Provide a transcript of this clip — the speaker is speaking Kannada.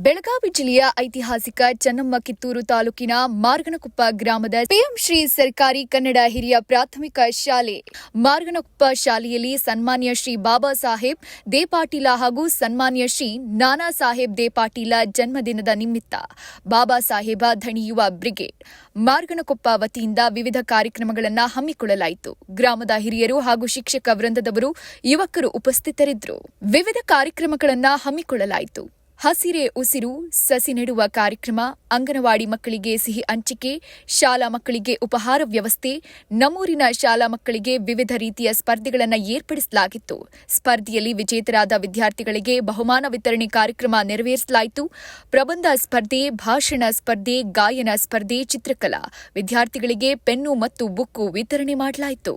ಬೆಳಗಾವಿ ಜಿಲ್ಲೆಯ ಐತಿಹಾಸಿಕ ಚೆನ್ನಮ್ಮ ಕಿತ್ತೂರು ತಾಲೂಕಿನ ಮಾರ್ಗನಕೊಪ್ಪ ಗ್ರಾಮದ ಪಿಎಂ ಶ್ರೀ ಸರ್ಕಾರಿ ಕನ್ನಡ ಹಿರಿಯ ಪ್ರಾಥಮಿಕ ಶಾಲೆ ಮಾರ್ಗನಕೊಪ್ಪ ಶಾಲೆಯಲ್ಲಿ ಸನ್ಮಾನ್ಯ ಶ್ರೀ ಬಾಬಾ ಸಾಹೇಬ್ ದೇ ಪಾಟೀಲ ಹಾಗೂ ಸನ್ಮಾನ್ಯ ಶ್ರೀ ನಾನಾ ಸಾಹೇಬ್ ದೇ ಪಾಟೀಲ ಜನ್ಮದಿನದ ನಿಮಿತ್ತ ಬಾಬಾ ಸಾಹೇಬ ಧಣಿಯುವ ಬ್ರಿಗೇಡ್ ಮಾರ್ಗನಕೊಪ್ಪ ವತಿಯಿಂದ ವಿವಿಧ ಕಾರ್ಯಕ್ರಮಗಳನ್ನು ಹಮ್ಮಿಕೊಳ್ಳಲಾಯಿತು. ಗ್ರಾಮದ ಹಿರಿಯರು ಹಾಗೂ ಶಿಕ್ಷಕ ವೃಂದದವರು ಯುವಕರು ಉಪಸ್ಥಿತರಿದ್ದರು. ವಿವಿಧ ಕಾರ್ಯಕ್ರಮಗಳನ್ನು ಹಮ್ಮಿಕೊಳ್ಳಲಾಯಿತು. ಹಸಿರೇ ಉಸಿರು ಸಸಿ ನೆಡುವ ಕಾರ್ಯಕ್ರಮ, ಅಂಗನವಾಡಿ ಮಕ್ಕಳಿಗೆ ಸಿಹಿ ಹಂಚಿಕೆ, ಶಾಲಾ ಮಕ್ಕಳಿಗೆ ಉಪಹಾರ ವ್ಯವಸ್ಥೆ, ನಮ್ಮೂರಿನ ಶಾಲಾ ಮಕ್ಕಳಿಗೆ ವಿವಿಧ ರೀತಿಯ ಸ್ಪರ್ಧೆಗಳನ್ನು ಏರ್ಪಡಿಸಲಾಗಿತ್ತು. ಸ್ಪರ್ಧೆಯಲ್ಲಿ ವಿಜೇತರಾದ ವಿದ್ಯಾರ್ಥಿಗಳಿಗೆ ಬಹುಮಾನ ವಿತರಣೆ ಕಾರ್ಯಕ್ರಮ ನೆರವೇರಿಸಲಾಯಿತು. ಪ್ರಬಂಧ ಸ್ಪರ್ಧೆ, ಭಾಷಣ ಸ್ಪರ್ಧೆ, ಗಾಯನ ಸ್ಪರ್ಧೆ, ಚಿತ್ರಕಲಾ ವಿದ್ಯಾರ್ಥಿಗಳಿಗೆ ಪೆನ್ನು ಮತ್ತು ಬುಕ್ಕು ವಿತರಣೆ ಮಾಡಲಾಯಿತು.